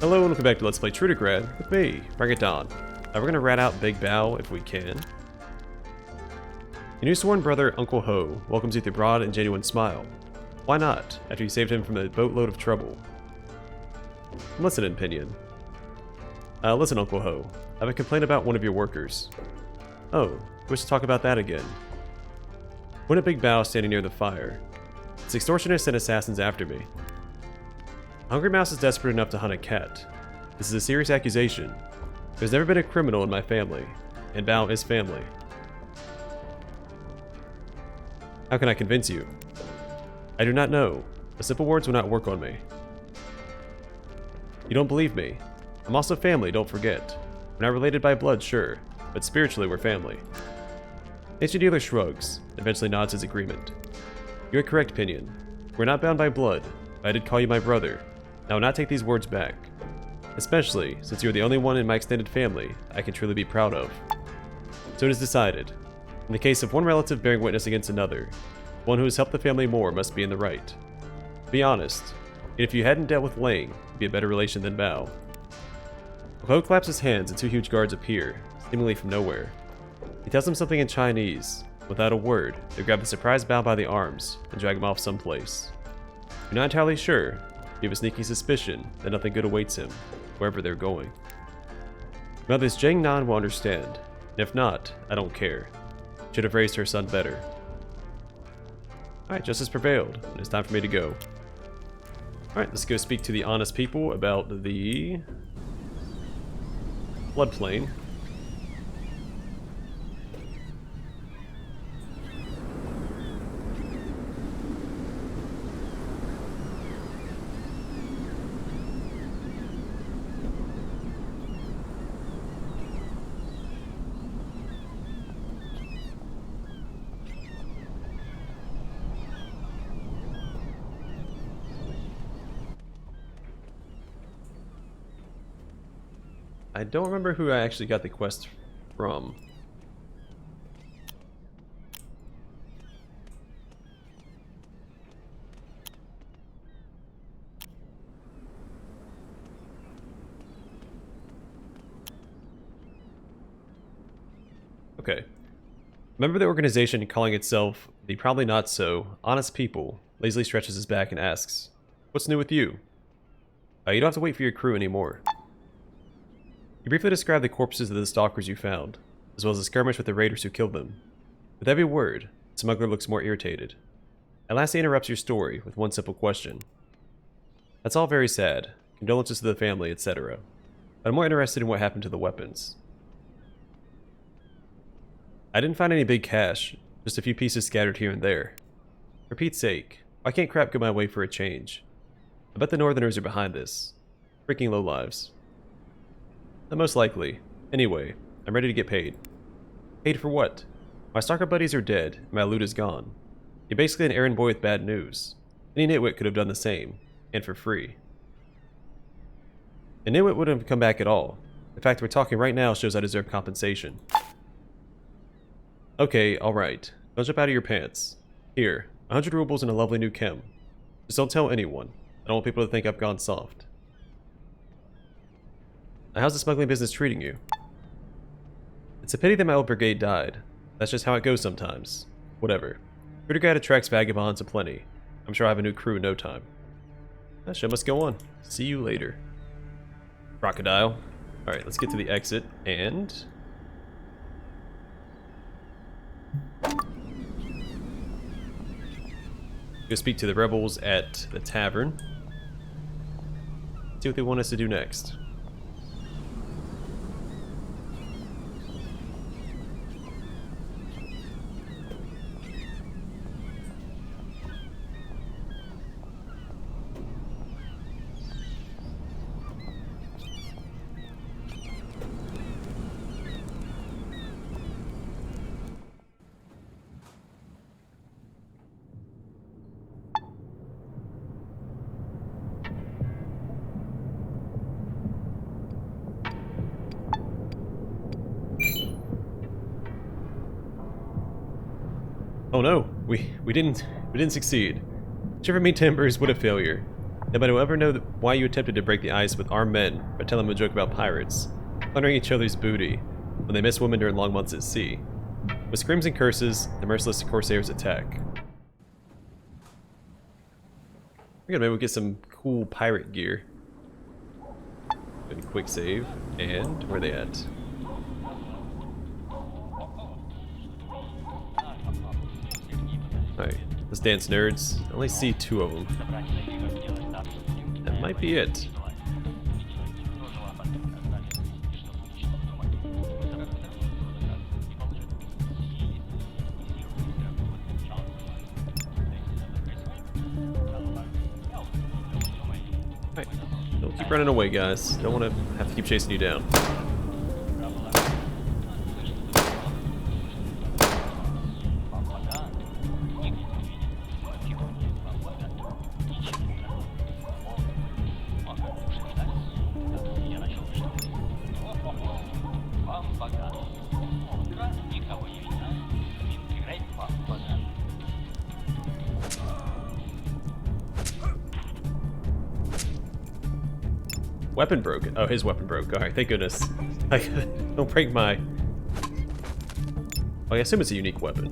Hello and welcome back to Let's Play Trudograd with me, BringItDon. We're gonna rat out Big Bao if we can. Your new sworn brother, Uncle Ho, welcomes you with a broad and genuine smile. Why not, after you saved him from a boatload of trouble? Listen, opinion. Listen, Uncle Ho. I have a complaint about one of your workers. Oh, I wish to talk about that again. When a Big Bao standing near the fire. It's extortionists and assassins after me. Hungry Mouse is desperate enough to hunt a cat. This is a serious accusation. There's never been a criminal in my family, and Bao is family. How can I convince you? I do not know. The simple words will not work on me. You don't believe me. I'm also family, don't forget. We're not related by blood, sure, but spiritually we're family. Ancient Dealer shrugs, eventually nods his agreement. You're a correct, Pinion. We're not bound by blood, but I did call you my brother. I will not take these words back. Especially since you're the only one in my extended family I can truly be proud of. So it is decided. In the case of one relative bearing witness against another, one who has helped the family more must be in the right. Be honest, and if you hadn't dealt with Lang, it'd be a better relation than Bao. Ho claps his hands and two huge guards appear, seemingly from nowhere. He tells them something in Chinese. Without a word, they grab the surprised Bao by the arms and drag him off someplace. You're not entirely sure. You have a sneaky suspicion that nothing good awaits him, wherever they're going. Now this Jang Nan will understand, and if not, I don't care. Should have raised her son better. Alright, justice prevailed, and it's time for me to go. Alright, let's go speak to the honest people about the floodplain. I don't remember who I actually got the quest from. Okay. Member of the organization calling itself the Probably Not So Honest People lazily stretches his back and asks, "What's new with you?" You don't have to wait for your crew anymore. You briefly describe the corpses of the stalkers you found, as well as the skirmish with the raiders who killed them. With every word, the smuggler looks more irritated. At last he interrupts your story with one simple question. That's all very sad, condolences to the family, etc. But I'm more interested in what happened to the weapons. I didn't find any big cash, just a few pieces scattered here and there. For Pete's sake, why can't crap go my way for a change? I bet the Northerners are behind this. Freaking lowlives. Most likely. Anyway, I'm ready to get paid. Paid for what? My stalker buddies are dead, and my loot is gone. You're basically an errand boy with bad news. Any nitwit could have done the same, and for free. A nitwit wouldn't have come back at all. The fact we're talking right now shows I deserve compensation. Okay, alright. Don't jump out of your pants. Here, 100 rubles and a lovely new chem. Just don't tell anyone. I don't want people to think I've gone soft. How's the smuggling business treating you? It's a pity that my old brigade died. That's just how it goes sometimes. Whatever. Trudograd attracts vagabonds aplenty. I'm sure I have a new crew in no time. That show must go on. See you later. Crocodile. Alright, let's get to the exit and... go speak to the rebels at the tavern. See what they want us to do next. Oh no, we didn't succeed. Shiver me timbers, what a failure. Nobody will ever know why you attempted to break the ice with armed men or tell them a joke about pirates, plundering each other's booty when they miss women during long months at sea. With screams and curses, the merciless corsairs attack. Maybe we'll get some cool pirate gear. Quick save, and where are they at? Alright, let's dance, nerds. I only see 2 of them. That might be it. Alright, don't keep running away, guys. Don't want to have to keep chasing you down. Weapon broke. Oh, his weapon broke. Alright, thank goodness. Don't break my... Oh, I assume it's a unique weapon.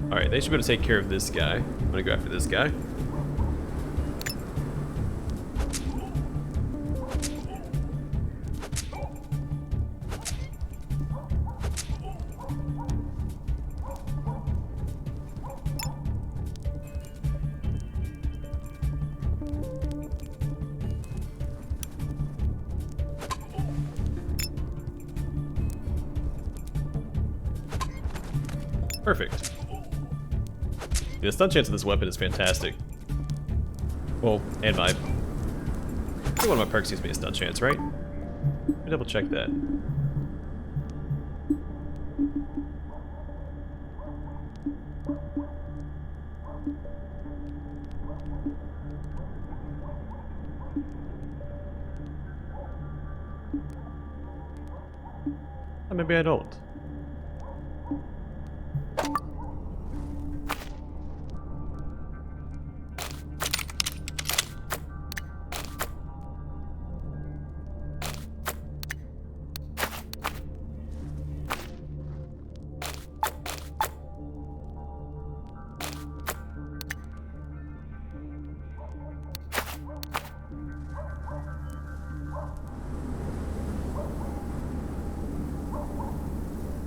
Alright, they should be able to take care of this guy. I'm gonna go after this guy. Perfect. The stun chance of this weapon is fantastic. Well, and my... I think one of my perks gives me a stun chance, right? Let me double check that. Oh, maybe I don't.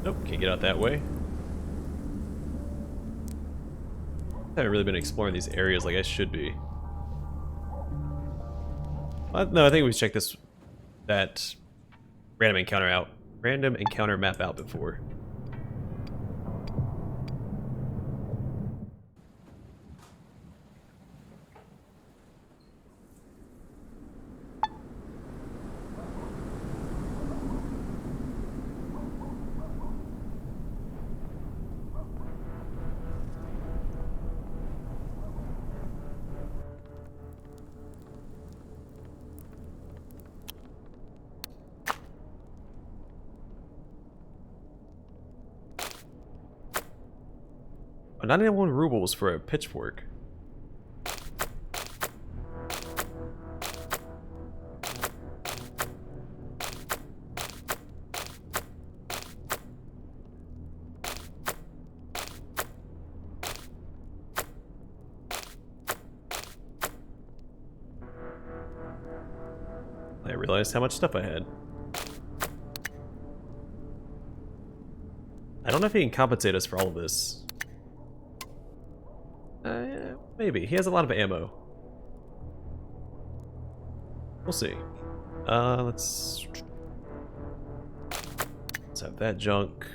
Nope, can't get out that way. I haven't really been exploring these areas like I should be. No, I think we've checked that random encounter map out before. Oh, 91 rubles for a pitchfork. I realized how much stuff I had. I don't know if he can compensate us for all of this. Maybe. He has a lot of ammo. We'll see. Let's have that junk.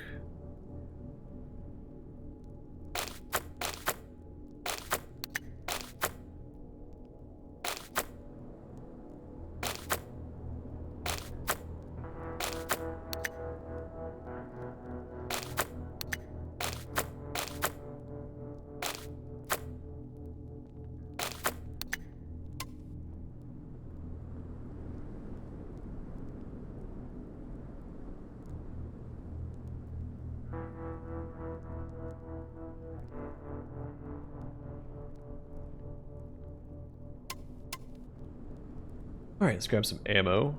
Alright, let's grab some ammo.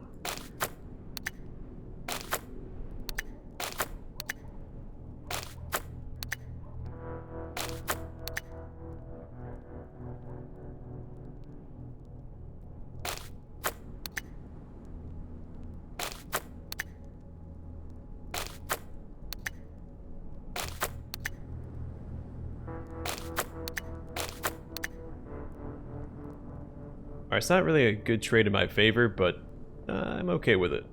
Alright, it's not really a good trade in my favor, but I'm okay with it.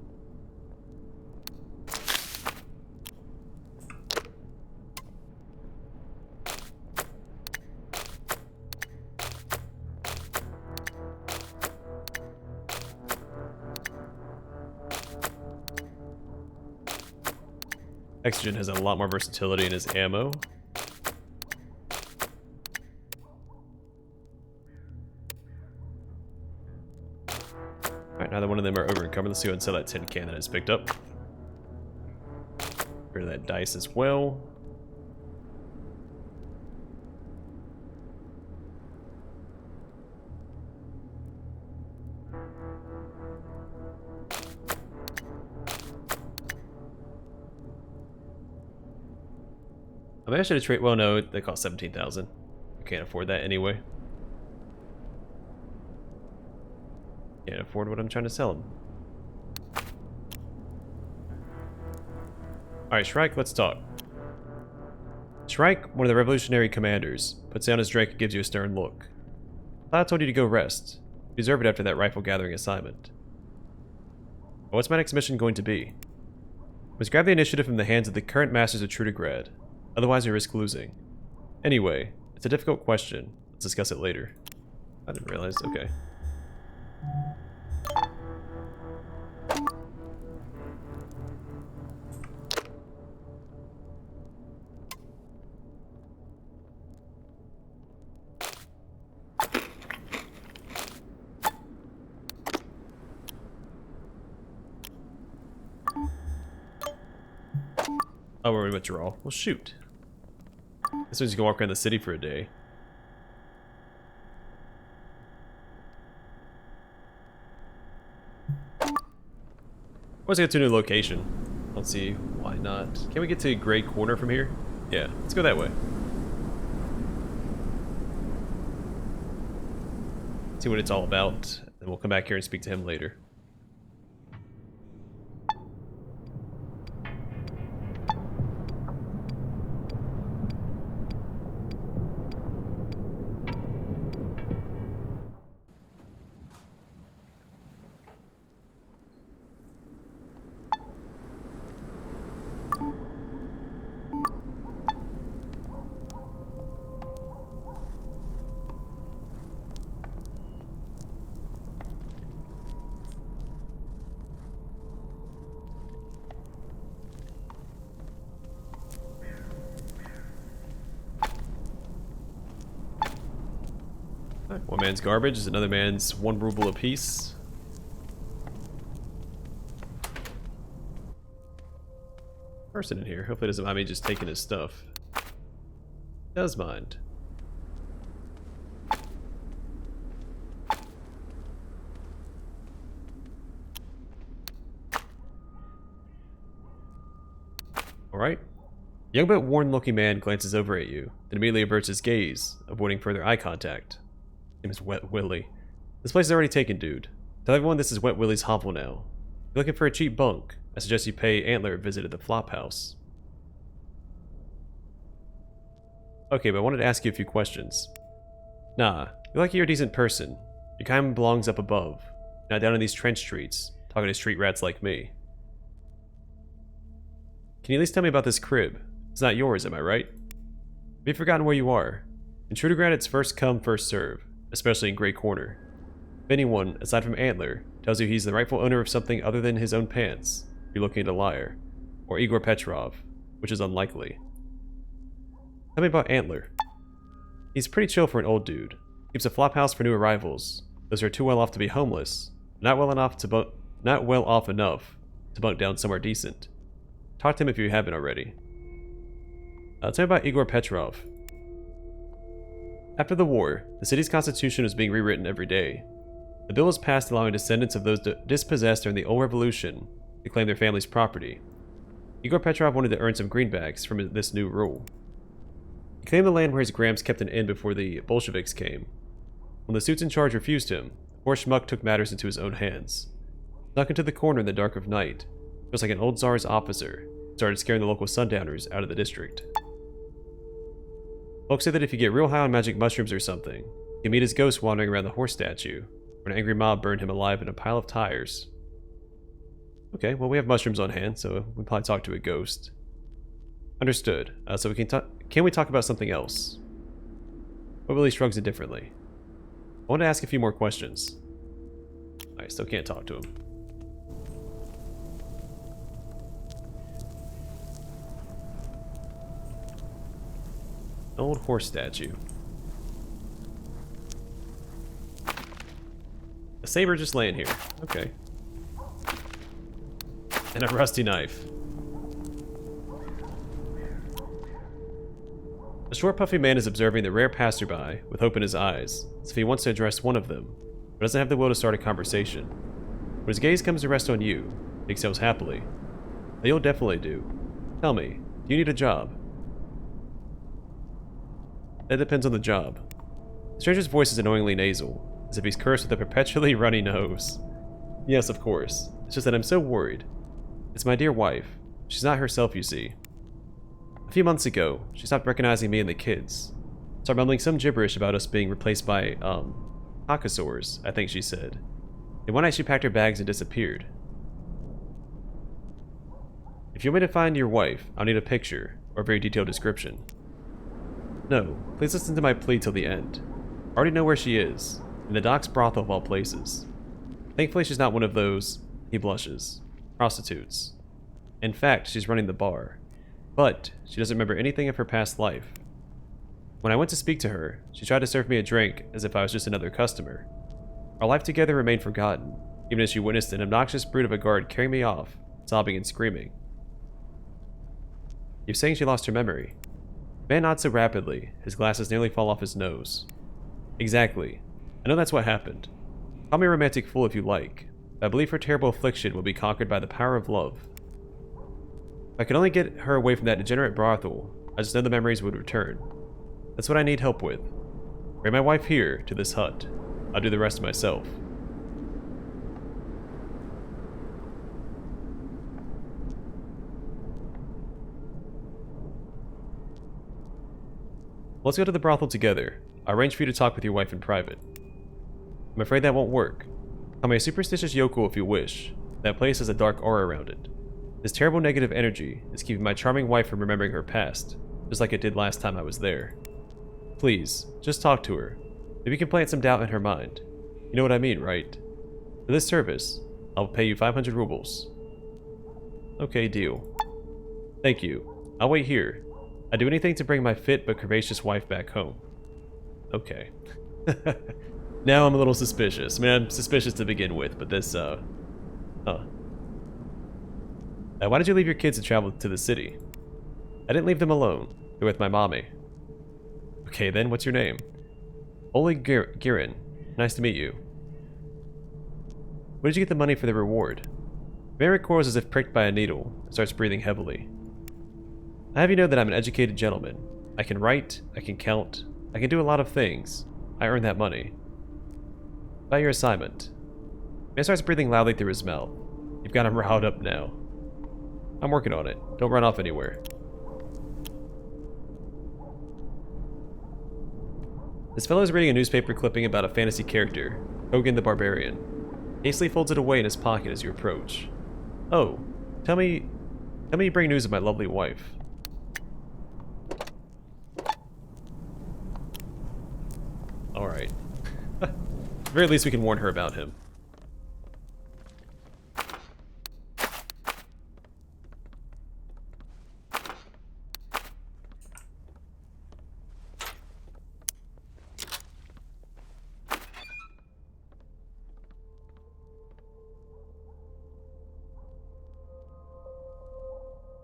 Exogen has a lot more versatility in his ammo. Alright, now that one of them are over encumbered, let's go ahead and sell that tin can that I just picked up. Get rid of that dice as well. I mean, I should have traded. Well, no, they cost 17,000. I can't afford that anyway. Can't afford what I'm trying to sell them. Alright, Shrike, let's talk. Shrike, one of the revolutionary commanders, puts down his drink and gives you a stern look. I told you to go rest. You deserve it after that rifle gathering assignment. But what's my next mission going to be? I must grab the initiative from the hands of the current masters of Trudograd. Otherwise, I risk losing. Anyway, it's a difficult question. Let's discuss it later. I didn't realize. Okay. Oh, we're going to withdraw. Well, shoot. This means you can walk around the city for a day. Let's get to a new location. Let's see, why not? Can we get to Grey Corner from here? Yeah, let's go that way. See what it's all about, and we'll come back here and speak to him later. One man's garbage is another man's 1 ruble apiece. Person in here. Hopefully doesn't mind me just taking his stuff. Does mind. Alright. Young but worn-looking man glances over at you, then immediately averts his gaze, avoiding further eye contact. His name is Wet Willie. This place is already taken, dude. Tell everyone this is Wet Willie's hovel now. If you're looking for a cheap bunk, I suggest you pay Antler a visit at the flop house. Okay, but I wanted to ask you a few questions. Nah, you're like you're a decent person. Your kind belongs up above, not down in these trench streets, talking to street rats like me. Can you at least tell me about this crib? It's not yours, am I right? Have you forgotten where you are? In Trudograd, it's first come, first serve, especially in Grey Corner. If anyone, aside from Antler, tells you he's the rightful owner of something other than his own pants, you're looking at a liar. Or Igor Petrov, which is unlikely. Tell me about Antler. He's pretty chill for an old dude. Keeps a flop house for new arrivals. Those who are too well off to be homeless, not well off enough to bunk down somewhere decent. Talk to him if you haven't already. Tell me about Igor Petrov. After the war, the city's constitution was being rewritten every day. The bill was passed allowing descendants of those dispossessed during the old revolution to claim their family's property. Igor Petrov wanted to earn some greenbacks from this new rule. He claimed the land where his Grams kept an inn before the Bolsheviks came. When the suits in charge refused him, the poor schmuck took matters into his own hands. Snuck into the corner in the dark of night, just like an old Tsar's officer, started scaring the local sundowners out of the district. Folks say that if you get real high on magic mushrooms or something, you meet his ghost wandering around the horse statue, where an angry mob burned him alive in a pile of tires. Okay, well we have mushrooms on hand, so we'll probably talk to a ghost. Understood. So we can we talk about something else? What really shrugs it differently? I want to ask a few more questions. I still can't talk to him. Old horse statue. A saber just laying here. Okay. And a rusty knife. A short, puffy man is observing the rare passerby with hope in his eyes, as if he wants to address one of them, but doesn't have the will to start a conversation. When his gaze comes to rest on you, he exhales happily. You'll definitely do. Tell me, do you need a job? That depends on the job. The stranger's voice is annoyingly nasal, as if he's cursed with a perpetually runny nose. Yes, of course. It's just that I'm so worried. It's my dear wife. She's not herself, you see. A few months ago, she stopped recognizing me and the kids. Started mumbling some gibberish about us being replaced by, Caucasaurs, I think she said. And one night she packed her bags and disappeared. If you want me to find your wife, I'll need a picture, or a very detailed description. No, please listen to my plea till the end. I already know where she is, in the docks brothel of all places. Thankfully she's not one of those, he blushes, prostitutes. In fact, she's running the bar. But she doesn't remember anything of her past life. When I went to speak to her, she tried to serve me a drink as if I was just another customer. Our life together remained forgotten, even as she witnessed an obnoxious brute of a guard carry me off, sobbing and screaming. You're saying she lost her memory? The man nods so rapidly, his glasses nearly fall off his nose. Exactly. I know that's what happened. Call me a romantic fool if you like, but I believe her terrible affliction will be conquered by the power of love. If I could only get her away from that degenerate brothel, I just know the memories would return. That's what I need help with. Bring my wife here, to this hut. I'll do the rest myself. Let's go to the brothel together. I'll arrange for you to talk with your wife in private. I'm afraid that won't work. Call me a superstitious yokel if you wish. That place has a dark aura around it. This terrible negative energy is keeping my charming wife from remembering her past, just like it did last time I was there. Please, just talk to her. Maybe you can plant some doubt in her mind. You know what I mean, right? For this service, I'll pay you 500 rubles. Okay, deal. Thank you. I'll wait here. I'd do anything to bring my fit but curvaceous wife back home. Okay. Now I'm a little suspicious. I mean, I'm suspicious to begin with, but this, why did you leave your kids to travel to the city? I didn't leave them alone. They're with my mommy. Okay then, what's your name? Oleg Girin. Nice to meet you. Where did you get the money for the reward? Mary recoils as if pricked by a needle and starts breathing heavily. I have you know that I'm an educated gentleman. I can write, I can count, I can do a lot of things. I earn that money. About your assignment. Man starts breathing loudly through his mouth. You've got him riled up now. I'm working on it. Don't run off anywhere. This fellow is reading a newspaper clipping about a fantasy character, Hogan the Barbarian. He hastily folds it away in his pocket as you approach. Oh, tell me you bring news of my lovely wife. Alright. At the very least we can warn her about him.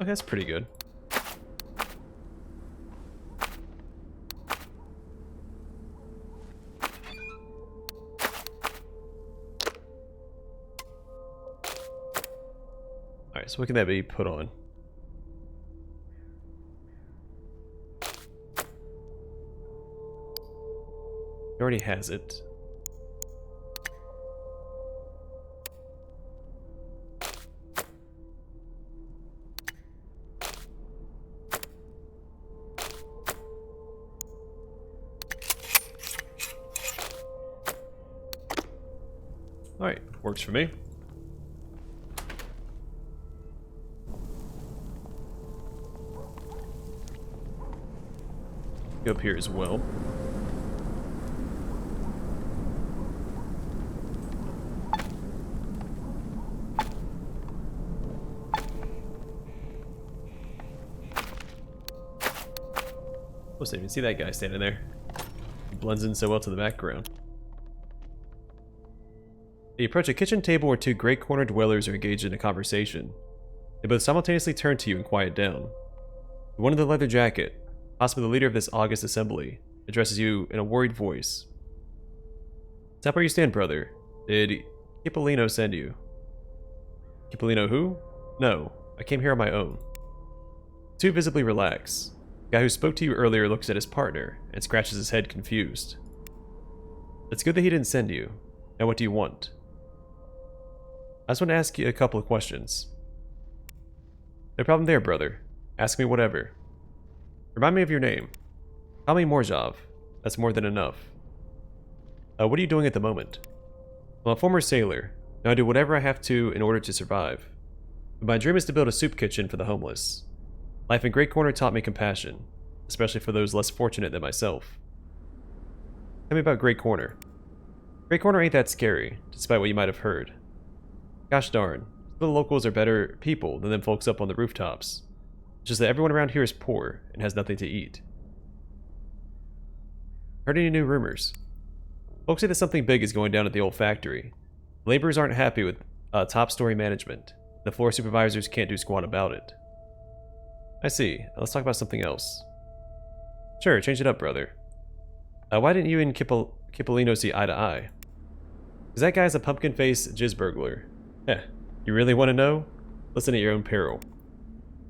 Okay, that's pretty good. Alright, so what can that be put on? He already has it. Alright, works for me. Go up here as well. I didn't even see that guy standing there. He blends in so well to the background. You approach a kitchen table where two Great Corner dwellers are engaged in a conversation. They both simultaneously turn to you and quiet down. The one in the leather jacket, possibly the leader of this august assembly, addresses you in a worried voice. Stop where you stand, brother. Did Cipollino send you? Cipollino who? No, I came here on my own. The two visibly relax. The guy who spoke to you earlier looks at his partner and scratches his head confused. It's good that he didn't send you. Now what do you want? I just want to ask you a couple of questions. No problem there, brother. Ask me whatever. Remind me of your name. Call me Morjov. That's more than enough. What are you doing at the moment? I'm a former sailor. Now I do whatever I have to in order to survive. But my dream is to build a soup kitchen for the homeless. Life in Great Corner taught me compassion, especially for those less fortunate than myself. Tell me about Great Corner. Great Corner ain't that scary, despite what you might have heard. Gosh darn, the locals are better people than them folks up on the rooftops. It's just that everyone around here is poor and has nothing to eat. Heard any new rumors? Folks say that something big is going down at the old factory. Laborers aren't happy with top-story management. The floor supervisors can't do squat about it. I see. Let's talk about something else. Sure, change it up, brother. Why didn't you and Cipollino see eye to eye? Because that guy's a pumpkin-faced jizz burglar. Heh, you really want to know? Listen at your own peril.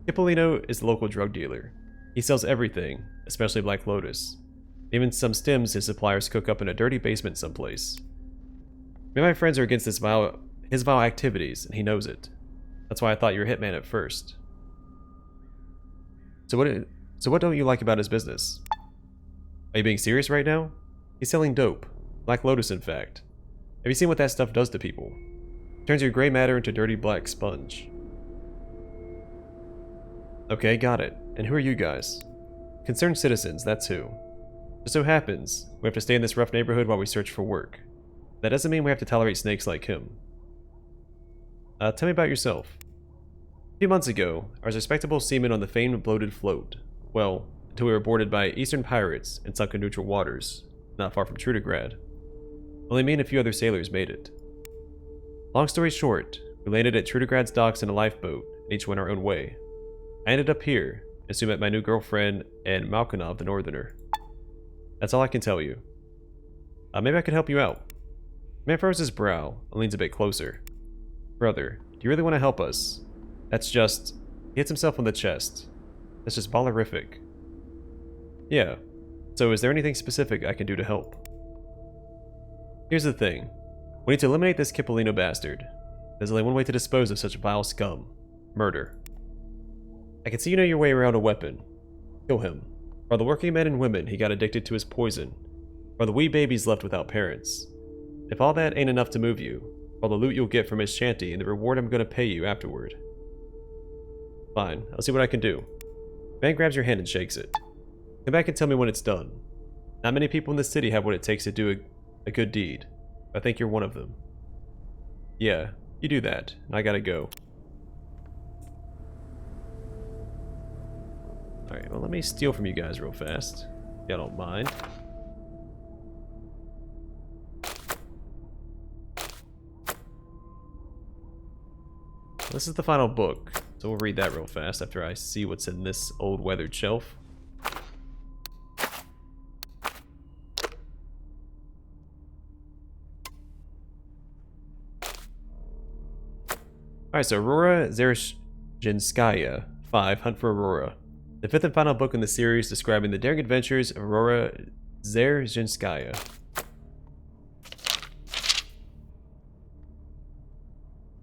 Cipollino is the local drug dealer. He sells everything, especially Black Lotus. Even some stems his suppliers cook up in a dirty basement someplace. Me and my friends are against his vile activities, and he knows it. That's why I thought you were hitman at first. So what don't you like about his business? Are you being serious right now? He's selling dope. Black Lotus, in fact. Have you seen what that stuff does to people? It turns your gray matter into dirty black sponge. Okay, got it. And who are you guys? Concerned citizens, that's who. Just so happens, we have to stay in this rough neighborhood while we search for work. That doesn't mean we have to tolerate snakes like him. Tell me about yourself. A few months ago, I was a respectable seaman on the famed bloated float. Well, until we were boarded by Eastern pirates and sunk in neutral waters, not far from Trudograd. Only me and a few other sailors made it. Long story short, we landed at Trudograd's docks in a lifeboat, and each went our own way. I ended up here, and soon met my new girlfriend and Malkinov the Northerner. That's all I can tell you. Maybe I could help you out. The man furrows his brow and leans a bit closer. Brother, do you really want to help us? That's just... He hits himself on the chest. That's just ballerific. Yeah. So is there anything specific I can do to help? Here's the thing. We need to eliminate this Cipollino bastard. There's only one way to dispose of such vile scum. Murder. I can see you know your way around a weapon. Kill him. For the working men and women he got addicted to his poison. For the wee babies left without parents. If all that ain't enough to move you, all the loot you'll get from his shanty and the reward I'm gonna pay you afterward. Fine, I'll see what I can do. The man grabs your hand and shakes it. Come back and tell me when it's done. Not many people in this city have what it takes to do a good deed. I think you're one of them. Yeah, you do that, and I gotta go. Alright, well let me steal from you guys real fast. If y'all don't mind. This is the final book, so we'll read that real fast after I see what's in this old weathered shelf. Alright, so Aurora Zherzhinskaya 5 Hunt for Aurora, the fifth and final book in the series describing the daring adventures of Aurora Dzerzhinskaya.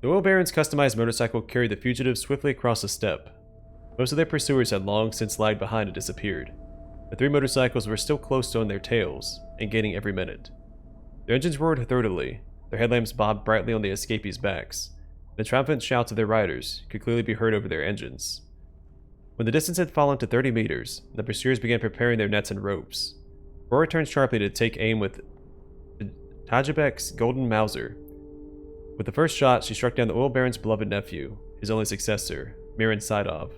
The Oil Baron's customized motorcycle carried the fugitives swiftly across the steppe. Most of their pursuers had long since lagged behind and disappeared. The three motorcycles were still close on their tails, and gaining every minute. Their engines roared throatily, their headlamps bobbed brightly on the escapees' backs. The triumphant shouts of their riders could clearly be heard over their engines. When the distance had fallen to 30 meters, the pursuers began preparing their nets and ropes. Aurora turned sharply to take aim with Tajibek's golden Mauser. With the first shot, she struck down the Oil Baron's beloved nephew, his only successor, Miran Saidov.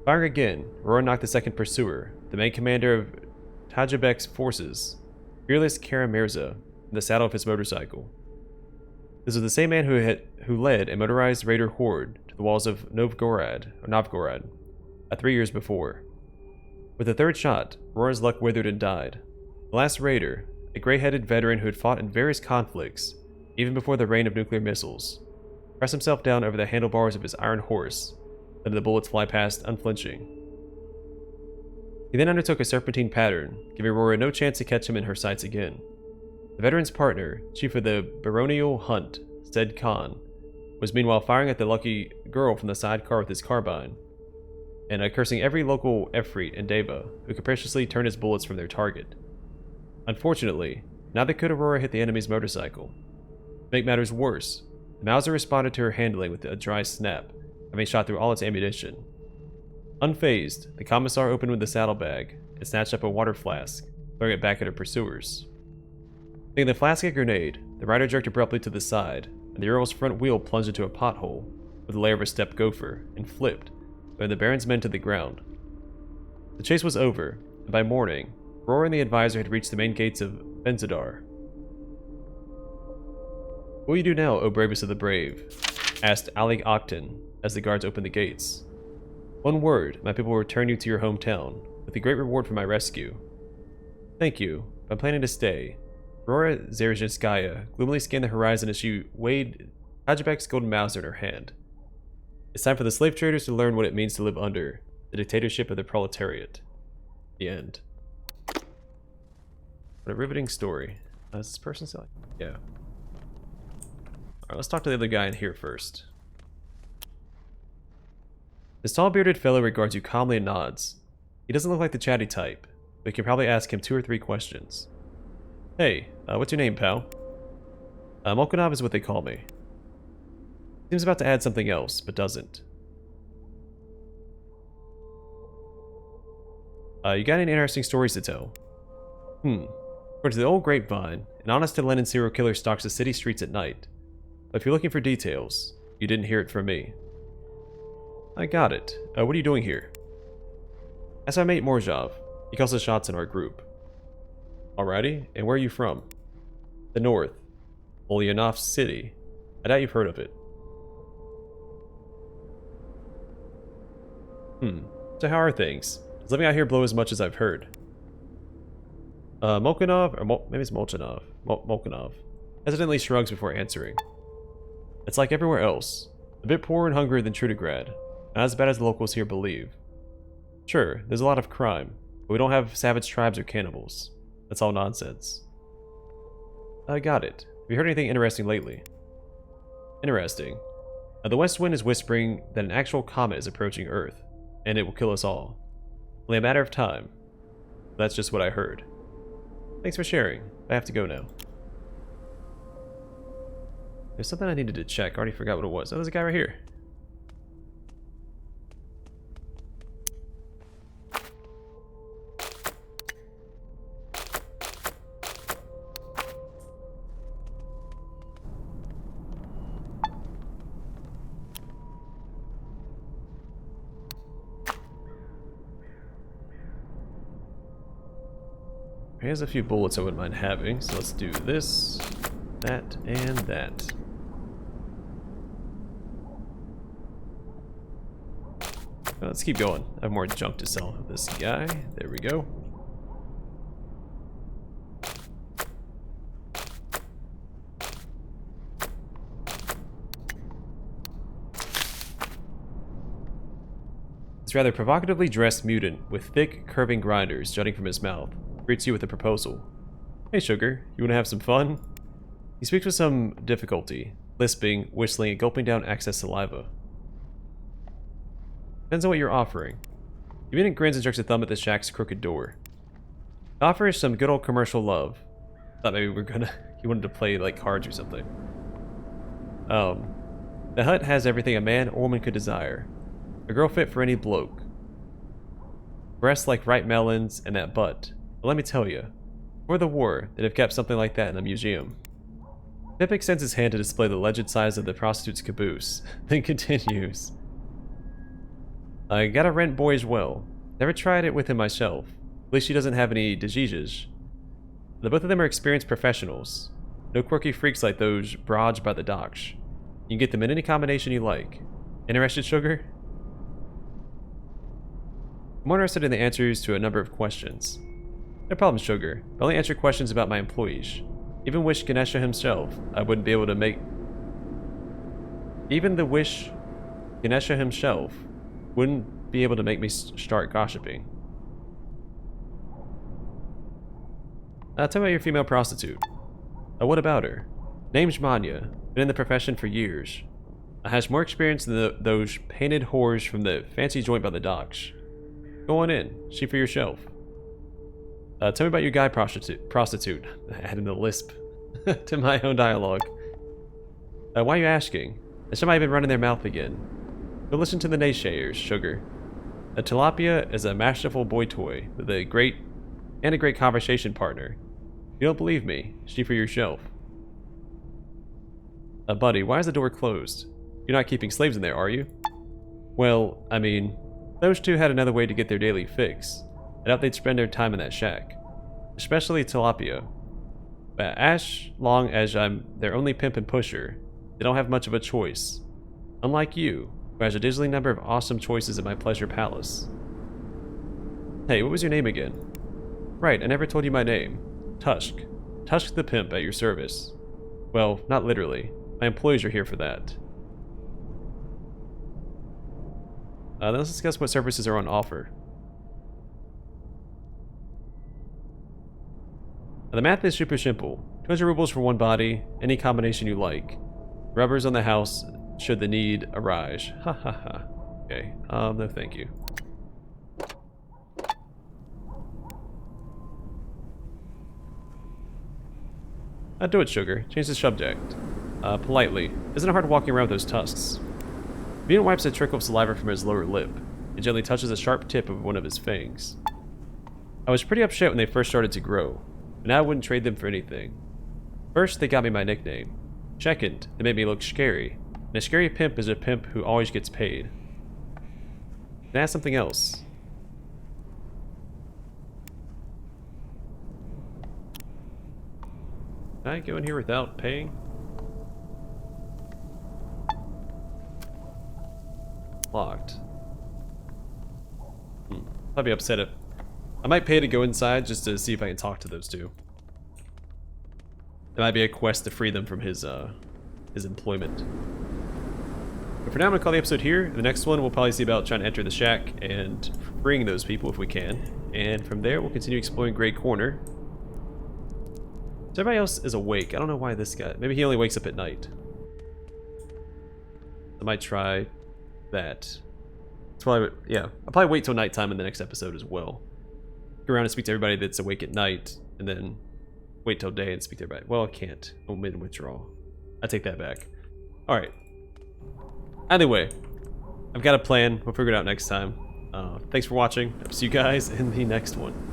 Firing again, Aurora knocked the second pursuer, the main commander of Tajibek's forces, fearless Karamirza, in the saddle of his motorcycle. This was the same man who led a motorized raider horde to the walls of Novgorod 3 years before. With the third shot, Aurora's luck withered and died. The last raider, a gray-headed veteran who had fought in various conflicts, even before the reign of nuclear missiles, pressed himself down over the handlebars of his iron horse, letting the bullets fly past unflinching. He then undertook a serpentine pattern, giving Aurora no chance to catch him in her sights again. The veteran's partner, chief of the baronial hunt, Zed Khan, was meanwhile firing at the lucky girl from the sidecar with his carbine, and cursing every local Efreet and Deva who capriciously turned his bullets from their target. Unfortunately, neither could Aurora hit the enemy's motorcycle. To make matters worse, the Mauser responded to her handling with a dry snap, having shot through all its ammunition. Unfazed, the commissar opened with the saddlebag and snatched up a water flask, throwing it back at her pursuers. Thinking the flask a grenade, the rider jerked abruptly to the side, and the Uril's front wheel plunged into a pothole with the layer of a steppe gopher, and flipped, throwing the Baron's men to the ground. The chase was over, and by morning, Aurora and the advisor had reached the main gates of Benzidar. "What will you do now, O bravest of the brave?" asked Ali Akhtin as the guards opened the gates. "One word, my people will return you to your hometown, with a great reward for my rescue." "Thank you, I'm planning to stay." Aurora Dzerzhinskaya gloomily scanned the horizon as she weighed Tajibek's golden Mauser in her hand. It's time for the slave traders to learn what it means to live under the dictatorship of the proletariat. The end. What a riveting story. Is this person still? Yeah. Alright, let's talk to the other guy in here first. This tall bearded fellow regards you calmly and nods. He doesn't look like the chatty type, but you can probably ask him 2 or 3 questions. "Hey, what's your name, pal?" Molchanov is what they call me. Seems about to add something else, but doesn't. You got any interesting stories to tell? According to the old grapevine, an honest to Lenin serial killer stalks the city streets at night. But if you're looking for details, you didn't hear it from me. I got it. What are you doing here? That's my mate Morzhov. He calls the shots in our group. Alrighty, and where are you from? The north. Ulyanov City. I doubt you've heard of it. So how are things? Does living out here blow as much as I've heard? Molchanov, or maybe it's Molchanov. Molchanov hesitantly shrugs before answering. It's like everywhere else. A bit poorer and hungrier than Trudograd. Not as bad as the locals here believe. Sure, there's a lot of crime, but we don't have savage tribes or cannibals. That's all nonsense. I got it. Have you heard anything interesting lately? Interesting. The west wind is whispering that an actual comet is approaching Earth, and it will kill us all. Only a matter of time. That's just what I heard. Thanks for sharing. I have to go now. There's something I needed to check. I already forgot what it was. Oh, there's a guy right here. Here's a few bullets I wouldn't mind having, so let's do this, that, and that. Let's keep going. I have more junk to sell this guy. There we go. This rather provocatively dressed mutant with thick, curving grinders jutting from his mouth greets you with a proposal. Hey, sugar, you want to have some fun? He speaks with some difficulty, lisping, whistling, and gulping down excess saliva. Depends on what you're offering. The mutant grins and jerks a thumb at the shack's crooked door. The offer is some good old commercial love. Thought maybe he wanted to play like cards or something. The hut has everything a man or woman could desire. A girl fit for any bloke. Breasts like ripe melons, and that butt. But let me tell you, before the war, they'd have kept something like that in a museum. Pip extends his hand to display the alleged size of the prostitute's caboose, then continues. I gotta rent boys well. Never tried it with him myself. At least she doesn't have any diseases. The both of them are experienced professionals. No quirky freaks like those broads by the docks. You can get them in any combination you like. Interested, sugar? I'm more interested in the answers to a number of questions. No problem, sugar. I only answer questions about my employees. Even wish Ganesha himself, I wouldn't be able to make... Even the wish Ganesha himself wouldn't be able to make me start gossiping. Tell me about your female prostitute. What about her? Name's Manya. Been in the profession for years. Has more experience than those painted whores from the fancy joint by the docks. Go on in. See for yourself. Tell me about your guy prostitute. Adding the lisp to my own dialogue. Why are you asking? Has somebody been running their mouth again? Go listen to the naysayers, sugar. A tilapia is a masterful boy toy with a great conversation partner. If you don't believe me, see for yourself. Buddy, why is the door closed? You're not keeping slaves in there, are you? Well, I mean, those two had another way to get their daily fix. I doubt they'd spend their time in that shack. Especially Tilapia. But as long as I'm their only pimp and pusher, they don't have much of a choice. Unlike you, who has a dizzying number of awesome choices at my pleasure palace. Hey, what was your name again? Right, I never told you my name. Tusk. Tusk the pimp at your service. Well, not literally. My employees are here for that. Then let's discuss what services are on offer. The math is super simple. 200 rubles for one body, any combination you like. Rubbers on the house should the need arise. Ha ha ha. Okay, no thank you. Do it, sugar. Change the subject. Politely. Isn't it hard walking around with those tusks? Mutant wipes a trickle of saliva from his lower lip and gently touches the sharp tip of one of his fangs. I was pretty upset when they first started to grow, but now I wouldn't trade them for anything. First, they got me my nickname. Second, they made me look scary. And a scary pimp is a pimp who always gets paid. Can I ask something else? Can I go in here without paying? Locked. I'd be upset if... I might pay to go inside just to see if I can talk to those two. It might be a quest to free them from his employment. But for now, I'm going to call the episode here. In the next one, we'll probably see about trying to enter the shack and freeing those people if we can. And from there, we'll continue exploring Grey Corner. So everybody else is awake. I don't know why this guy... Maybe he only wakes up at night. I might try that. It's probably... Yeah, I'll probably wait till nighttime in the next episode as well. Go around and speak to everybody that's awake at night, and then wait till day and speak to everybody. Well, I can't. I'll mid-withdrawal. I take that back. Alright. Anyway, I've got a plan. We'll figure it out next time. Thanks for watching. I'll see you guys in the next one.